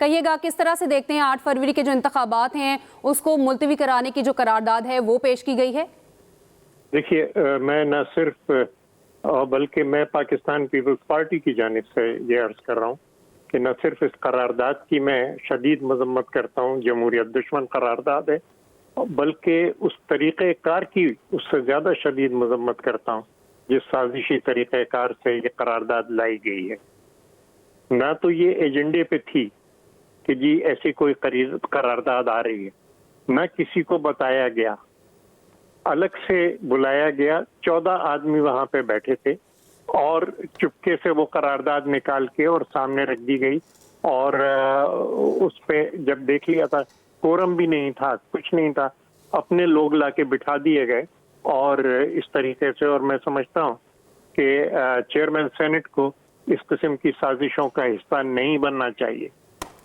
کہیے گا کس طرح سے دیکھتے ہیں 8 فروری کے جو انتخابات ہیں اس کو ملتوی کرانے کی جو قرارداد ہے وہ پیش کی گئی ہے؟ دیکھیے، میں نہ صرف بلکہ میں پاکستان پیپلز پارٹی کی جانب سے یہ عرض کر رہا ہوں کہ نہ صرف اس قرارداد کی میں شدید مذمت کرتا ہوں، جمہوریت دشمن قرارداد ہے، بلکہ اس طریقہ کار کی اس سے زیادہ شدید مذمت کرتا ہوں جس سازشی طریقہ کار سے یہ قرارداد لائی گئی ہے۔ نہ تو یہ ایجنڈے پہ تھی کہ جی ایسی کوئی قرارداد آ رہی ہے، نہ کسی کو بتایا گیا، الگ سے بلایا گیا، 14 آدمی وہاں پہ بیٹھے تھے اور چپکے سے وہ قرارداد نکال کے اور سامنے رکھ دی گئی، اور اس پہ جب دیکھ لیا تھا کورم بھی نہیں تھا، کچھ نہیں تھا، اپنے لوگ لا کے بٹھا دیے گئے۔ اور اس طریقے سے، اور میں سمجھتا ہوں کہ چیئرمین سینٹ کو اس قسم کی سازشوں کا حصہ نہیں بننا چاہیے۔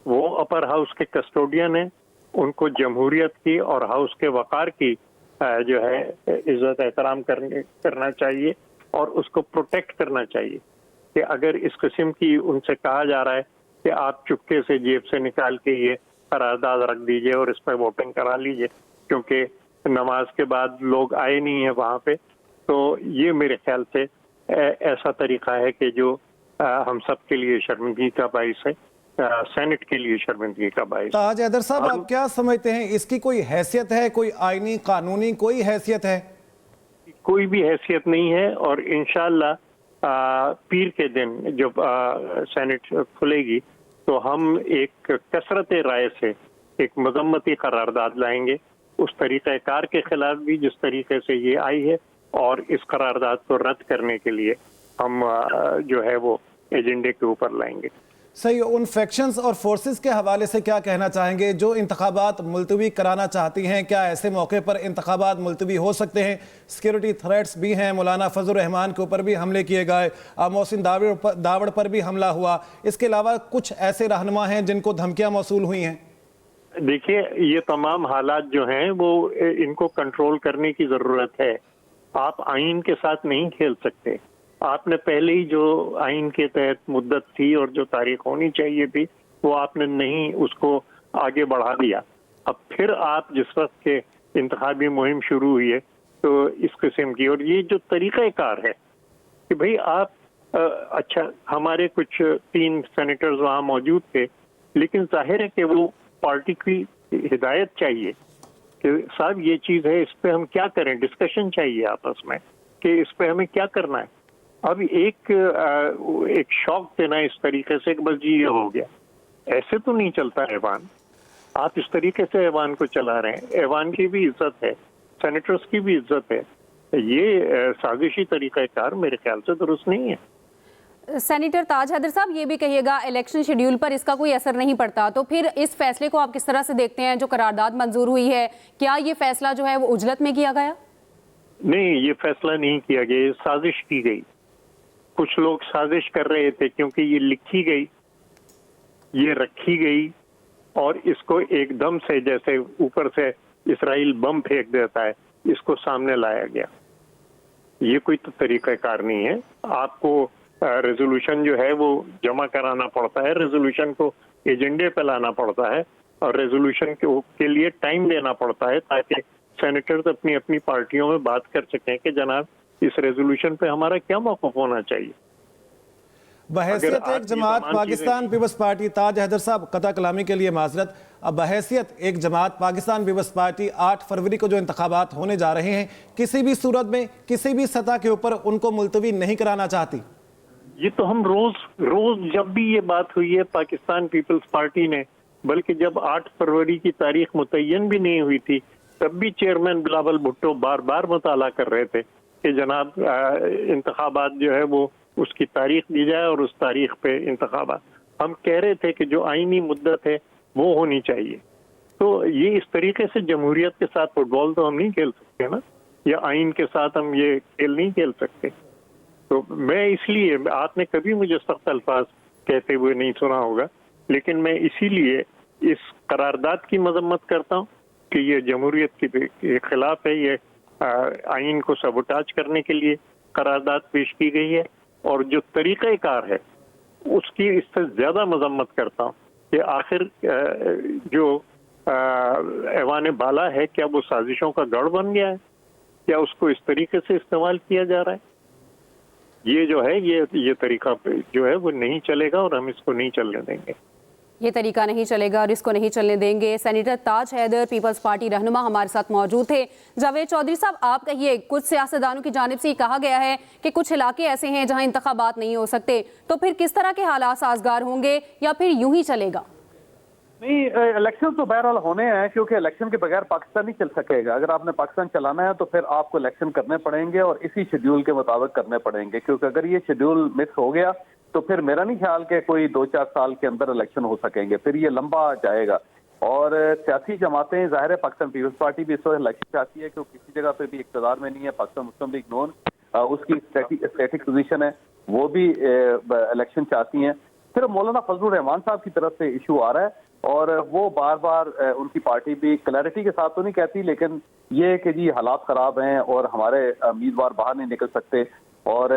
وہ اپر ہاؤس کے کسٹوڈین ہیں، ان کو جمہوریت کی اور ہاؤس کے وقار کی جو ہے عزت احترام کرنا چاہیے اور اس کو پروٹیکٹ کرنا چاہیے کہ اگر اس قسم کی ان سے کہا جا رہا ہے کہ آپ چپکے سے جیب سے نکال کے یہ قرارداد رکھ دیجئے اور اس پہ ووٹنگ کرا لیجئے کیونکہ نماز کے بعد لوگ آئے نہیں ہیں وہاں پہ، تو یہ میرے خیال سے ایسا طریقہ ہے کہ جو ہم سب کے لیے شرمندگی کا باعث ہے، سینٹ کے لیے شرمندگی کا باعث۔ تاج حیدر صاحب، آپ کیا سمجھتے ہیں، اس کی کوئی حیثیت ہے، کوئی آئینی قانونی کوئی حیثیت ہے؟ کوئی بھی حیثیت نہیں ہے، اور انشاءاللہ پیر کے دن جب سینٹ کھلے گی تو ہم ایک کثرت رائے سے ایک مذمتی قرارداد لائیں گے اس طریقہ کار کے خلاف بھی جس طریقے سے یہ آئی ہے، اور اس قرارداد کو رد کرنے کے لیے ہم جو ہے وہ ایجنڈے کے اوپر لائیں گے۔ صحیح، ان فیکشنز اور فورسز کے حوالے سے کیا کہنا چاہیں گے جو انتخابات ملتوی کرانا چاہتی ہیں؟ کیا ایسے موقع پر انتخابات ملتوی ہو سکتے ہیں؟ سیکیورٹی تھریٹس بھی ہیں، مولانا فضل الرحمان کے اوپر بھی حملے کیے گئے، محسن داوڑ پر بھی حملہ ہوا، اس کے علاوہ کچھ ایسے رہنما ہیں جن کو دھمکیاں موصول ہوئی ہیں؟ دیکھیے، یہ تمام حالات جو ہیں وہ ان کو کنٹرول کرنے کی ضرورت ہے۔ آپ آئین کے ساتھ نہیں کھیل سکتے۔ آپ نے پہلے ہی جو آئین کے تحت مدت تھی اور جو تاریخ ہونی چاہیے تھی وہ آپ نے نہیں اس کو آگے بڑھا دیا۔ اب پھر آپ جس وقت کے انتخابی مہم شروع ہوئی ہے تو اس قسم کی، اور یہ جو طریقہ کار ہے کہ بھئی آپ اچھا، ہمارے کچھ 3 سینیٹرز وہاں موجود تھے، لیکن ظاہر ہے کہ وہ پارٹی کی ہدایت چاہیے کہ صاحب یہ چیز ہے، اس پہ ہم کیا کریں، ڈسکشن چاہیے آپس میں کہ اس پہ ہمیں کیا کرنا ہے۔ اب ایک شوق دینا اس طریقے سے کہ بس جی یہ ہو گیا، ایسے تو نہیں چلتا ایوان۔ آپ اس طریقے سے ایوان کو چلا رہے ہیں، ایوان کی بھی عزت ہے، سینیٹرز کی بھی عزت ہے، یہ سازشی طریقہ کار میرے خیال سے درست نہیں ہے۔ سینیٹر تاج حیدر صاحب، یہ بھی کہیے گا الیکشن شیڈیول پر اس کا کوئی اثر نہیں پڑتا، تو پھر اس فیصلے کو آپ کس طرح سے دیکھتے ہیں جو قرارداد منظور ہوئی ہے؟ کیا یہ فیصلہ جو ہے وہ عجلت میں کیا گیا؟ نہیں، یہ فیصلہ نہیں کیا گیا، یہ سازش کی گئی۔ کچھ لوگ سازش کر رہے تھے کیونکہ یہ لکھی گئی، یہ رکھی گئی، اور اس کو ایک دم سے جیسے اوپر سے اسرائیل بم پھینک دیتا ہے اس کو سامنے لایا گیا۔ یہ کوئی تو طریقہ کار نہیں ہے۔ آپ کو ریزولوشن جو ہے وہ جمع کرانا پڑتا ہے، ریزولوشن کو ایجنڈے پہ لانا پڑتا ہے، اور ریزولوشن کے لیے ٹائم دینا پڑتا ہے تاکہ سینیٹرز اپنی اپنی پارٹیوں میں بات کر سکیں کہ جناب اس ریزولوشن پہ ہمارا کیا موقف ہونا چاہیے۔ بحیثیت ایک جماعت پاکستان پیپلز پارٹی، تاج حیدر صاحب قطع کلامی کے لیے معذرت، اب بحیثیت ایک جماعت پاکستان پیپلز پارٹی 8 فروری کو جو انتخابات ہونے جا رہے ہیں کسی بھی صورت میں کسی بھی سطح کے اوپر ان کو ملتوی نہیں کرانا چاہتی؟ یہ تو ہم روز جب بھی یہ بات ہوئی ہے پاکستان پیپلز پارٹی نے، بلکہ جب 8 فروری کی تاریخ متعین بھی نہیں ہوئی تھی تب بھی چیئرمین بلاول بھٹو بار بار مطالعہ کر رہے تھے کہ جناب انتخابات جو ہے وہ اس کی تاریخ دی جائے اور اس تاریخ پہ انتخابات۔ ہم کہہ رہے تھے کہ جو آئینی مدت ہے وہ ہونی چاہیے۔ تو یہ اس طریقے سے جمہوریت کے ساتھ فٹ بال تو ہم نہیں کھیل سکتے نا، یا آئین کے ساتھ ہم یہ کھیل نہیں کھیل سکتے۔ تو میں اس لیے، آپ نے کبھی مجھے سخت الفاظ کہتے ہوئے نہیں سنا ہوگا، لیکن میں اسی لیے اس قرارداد کی مذمت کرتا ہوں کہ یہ جمہوریت کے خلاف ہے، یہ آئین کو سبوٹاج کرنے کے لیے قرارداد پیش کی گئی ہے، اور جو طریقہ کار ہے اس کی اس سے زیادہ مذمت کرتا ہوں کہ آخر جو ایوان بالا ہے کیا وہ سازشوں کا گڑھ بن گیا ہے؟ کیا اس کو اس طریقے سے استعمال کیا جا رہا ہے؟ یہ جو ہے یہ طریقہ جو ہے وہ نہیں چلے گا اور ہم اس کو نہیں چلنے دیں گے. یہ طریقہ نہیں چلے گا اور اس کو نہیں چلنے دیں گے. سینیٹر تاج حیدر پیپلز پارٹی رہنما ہمارے ساتھ موجود تھے. جاوید چودھری صاحب آپ کہیے, کچھ سیاستدانوں کی جانب سے یہ کہا گیا ہے کہ کچھ علاقے ایسے ہیں جہاں انتخابات نہیں ہو سکتے, تو پھر کس طرح کے حالات سازگار ہوں گے یا پھر یوں ہی چلے گا؟ نہیں, الیکشن تو بہرحال ہونے ہیں, کیونکہ الیکشن کے بغیر پاکستان نہیں چل سکے گا. اگر آپ نے پاکستان چلانا ہے تو پھر آپ کو الیکشن کرنے پڑیں گے اور اسی شیڈیول کے مطابق کرنے پڑیں گے, کیونکہ اگر یہ شیڈیول مس ہو گیا تو پھر میرا نہیں خیال کہ کوئی 2-4 سال کے اندر الیکشن ہو سکیں گے, پھر یہ لمبا جائے گا. اور سیاسی جماعتیں, ظاہر ہے پاکستان پیپلز پارٹی بھی اس وقت الیکشن چاہتی ہے کیونکہ کسی جگہ پہ بھی اقتدار میں نہیں ہے. پاکستان مسلم لیگ نون اس کی اسٹیٹک پوزیشن ہے, وہ بھی الیکشن چاہتی ہیں. پھر مولانا فضل الرحمان صاحب کی طرف سے ایشو آ رہا ہے اور وہ بار بار ان کی پارٹی بھی کلیئرٹی کے ساتھ تو نہیں کہتی, لیکن یہ کہ جی حالات خراب ہیں اور ہمارے امیدوار باہر نہیں نکل سکتے اور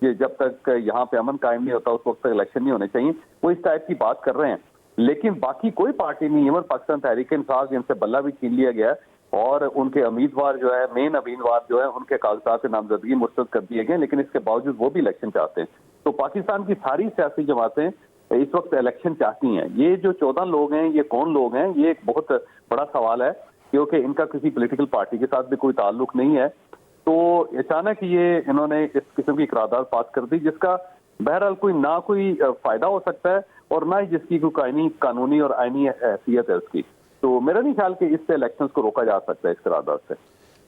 جب تک یہاں پہ امن قائم نہیں ہوتا اس وقت تک الیکشن نہیں ہونے چاہیے, وہ اس ٹائپ کی بات کر رہے ہیں. لیکن باقی کوئی پارٹی نہیں, ایون پاکستان تحریک انصاف جن سے بلہ بھی چھین لیا گیا ہے اور ان کے امیدوار جو ہے, مین امیدوار جو ہے, ان کے کاغذات نامزدگی مسترد کر دیے گئے, لیکن اس کے باوجود وہ بھی الیکشن چاہتے ہیں. تو پاکستان کی ساری سیاسی جماعتیں اس وقت الیکشن چاہتی ہیں. یہ جو 14 لوگ ہیں یہ کون لوگ ہیں, یہ ایک بہت بڑا سوال ہے, کیونکہ ان کا کسی پولیٹیکل پارٹی کے ساتھ بھی کوئی تعلق نہیں ہے. تو اچانک یہ انہوں نے اس قسم کی قرارداد پاس کر دی جس کا بہرحال کوئی فائدہ ہو سکتا ہے اور نہ ہی جس کی کوئی قانونی اور آئینی حیثیت ہے اس کی. تو میرا نہیں خیال کہ اس سے الیکشنز کو روکا جا سکتا ہے اس قرارداد سے.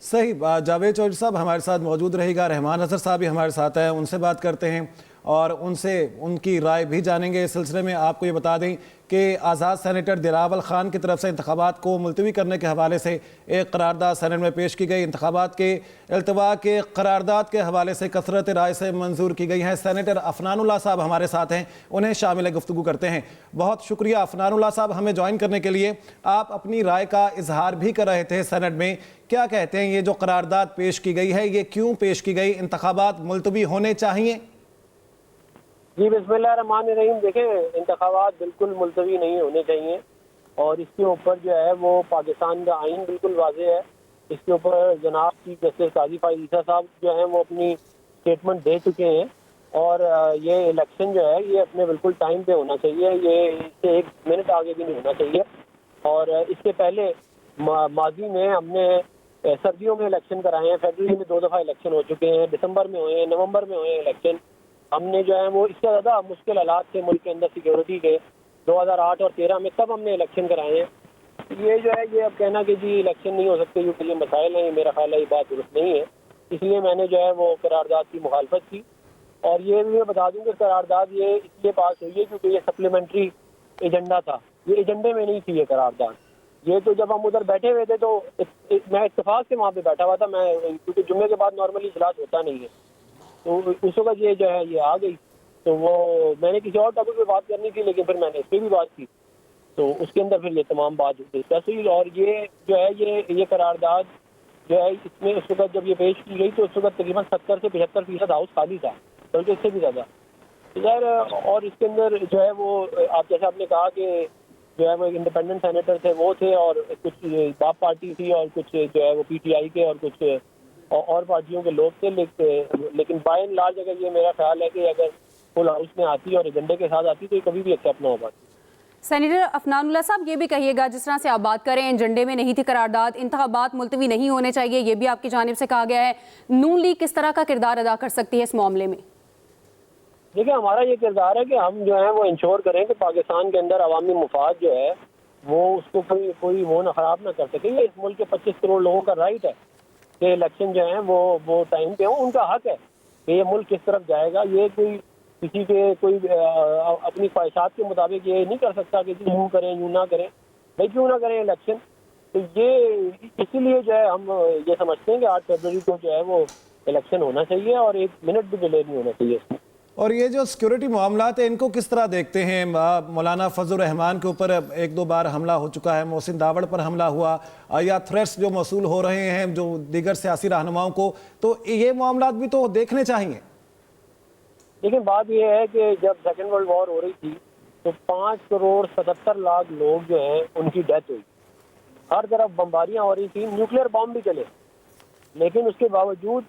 صحیح. جاوید چودھری صاحب ہمارے ساتھ موجود رہے گا, رحمان اظہر صاحب بھی ہمارے ساتھ ہیں, ان سے بات کرتے ہیں اور ان سے ان کی رائے بھی جانیں گے. اس سلسلے میں آپ کو یہ بتا دیں کہ آزاد سینیٹر دلاور خان کی طرف سے انتخابات کو ملتوی کرنے کے حوالے سے ایک قرارداد سینٹ میں پیش کی گئی. انتخابات کے التوا کے قرارداد کے حوالے سے کثرت رائے سے منظور کی گئی ہے. سینیٹر عفنان اللہ صاحب ہمارے ساتھ ہیں, انہیں شامل گفتگو کرتے ہیں. بہت شکریہ عفنان اللہ صاحب ہمیں جوائن کرنے کے لیے. آپ اپنی رائے کا اظہار بھی کر رہے تھے سینٹ میں, کیا کہتے ہیں یہ جو قرارداد پیش کی گئی ہے یہ کیوں پیش کی گئی, انتخابات ملتوی ہونے چاہیے؟ جی بسم اللہ الرحمن الرحیم. دیکھیں, انتخابات بالکل ملتوی نہیں ہونے چاہیے اور اس کے اوپر جو ہے وہ پاکستان کا آئین بالکل واضح ہے. اس کے اوپر جناب چیف جسٹس قاضی فائز عیسیٰ صاحب جو ہیں وہ اپنی اسٹیٹمنٹ دے چکے ہیں اور یہ الیکشن جو ہے یہ اپنے بالکل ٹائم پہ ہونا چاہیے, یہ اس سے 1 منٹ آگے بھی نہیں ہونا چاہیے. اور اس سے پہلے ماضی میں ہم نے سردیوں میں الیکشن کرائے ہیں, فیبرری میں 2 دفعہ الیکشن ہو چکے ہیں, دسمبر میں ہوئے ہیں, نومبر میں ہوئے ہیں الیکشن. ہم نے جو ہے وہ اس سے زیادہ مشکل حالات تھے ملک کے اندر سیکیورٹی کے, 2008 اور 13 میں تب ہم نے الیکشن کرائے ہیں. یہ جو ہے یہ اب کہنا کہ جی الیکشن نہیں ہو سکتے کیونکہ یہ مسائل ہیں, میرا خیال ہے یہ بات درست نہیں ہے. اس لیے میں نے جو ہے وہ قرارداد کی مخالفت کی. اور یہ بھی میں بتا دوں کہ قرارداد یہ اس لیے پاس ہوئی ہے کیونکہ یہ سپلیمنٹری ایجنڈا تھا, یہ ایجنڈے میں نہیں تھی یہ قرارداد. یہ تو جب ہم ادھر بیٹھے ہوئے تھے تو میں اتفاق سے وہاں پہ بیٹھا ہوا تھا, میں کیونکہ جمعے کے بعد نارملی اجلاس ہوتا نہیں ہے, تو اس وقت یہ جو ہے یہ آ گئی. تو وہ میں نے کسی اور ٹاپک پہ بات کرنی تھی لیکن پھر میں نے اس پہ بھی بات کی, تو اس کے اندر پھر یہ تمام بات ڈسکس ہوئی. اور یہ جو ہے یہ قرارداد جو ہے اس میں اس وقت جب یہ پیش کی گئی تو اس وقت تقریباً 70 سے 75% ہاؤس خالی تھا, بلکہ اس سے بھی زیادہ. اور اس کے اندر جو ہے وہ آپ جیسے آپ نے کہا کہ جو ہے وہ انڈیپینڈنٹ سینیٹر تھے وہ تھے اور کچھ باپ پارٹی تھی اور کچھ جو ہے وہ PTI کے اور کچھ اور پارٹیوں کے لوگ تھے. لیکن بائی اینڈ لارج اگر یہ میرا خیال ہے کہ اگر فل ہاؤس میں آتی اور ایجنڈے کے ساتھ آتی تو یہ کبھی بھی ایکسیپٹ نہ ہو پاتی. سینیٹر عفنان اللہ صاحب یہ بھی کہیے گا, جس طرح سے آپ بات کریں ایجنڈے میں نہیں تھی قرارداد, انتخابات ملتوی نہیں ہونے چاہیے, یہ بھی آپ کی جانب سے کہا گیا ہے. نون لیگ کس طرح کا کردار ادا کر سکتی ہے اس معاملے میں؟ دیکھیں, ہمارا یہ کردار ہے کہ ہم جو ہے وہ انشور کریں کہ پاکستان کے اندر عوامی مفاد جو ہے وہ اس کو کوئی وہ نہ خراب نہ کر سکے. یہ اس ملک کے 25 کروڑ لوگوں کا رائٹ ہے کہ الیکشن جو ہیں وہ ٹائم پہ ہوں, ان کا حق ہے کہ یہ ملک کس طرف جائے گا. یہ کوئی کسی کے کوئی اپنی خواہشات کے مطابق یہ نہیں کر سکتا کہ یوں کریں یوں نہ کریں. بھائی کیوں نہ کریں الیکشن, تو یہ اسی لیے جو ہے ہم یہ سمجھتے ہیں کہ 8 فروری کو جو ہے وہ الیکشن ہونا چاہیے اور 1 منٹ بھی ڈیلے نہیں ہونا چاہیے اس میں. اور یہ جو سیکیورٹی معاملات ہیں ان کو کس طرح دیکھتے ہیں؟ مولانا فضل الرحمان کے اوپر 1-2 بار حملہ ہو چکا ہے, محسن داوڑ پر حملہ ہوا, یا تھریٹس جو موصول ہو رہے ہیں جو دیگر سیاسی رہنماؤں کو, تو یہ معاملات بھی تو دیکھنے چاہیے. لیکن بات یہ ہے کہ جب 2nd ورلڈ وار ہو رہی تھی تو 5,77,00,000 لوگ جو ہیں ان کی ڈیتھ ہوئی. ہر طرف بمباریاں ہو رہی تھیں, نیوکلیر بام بھی چلے, لیکن اس کے باوجود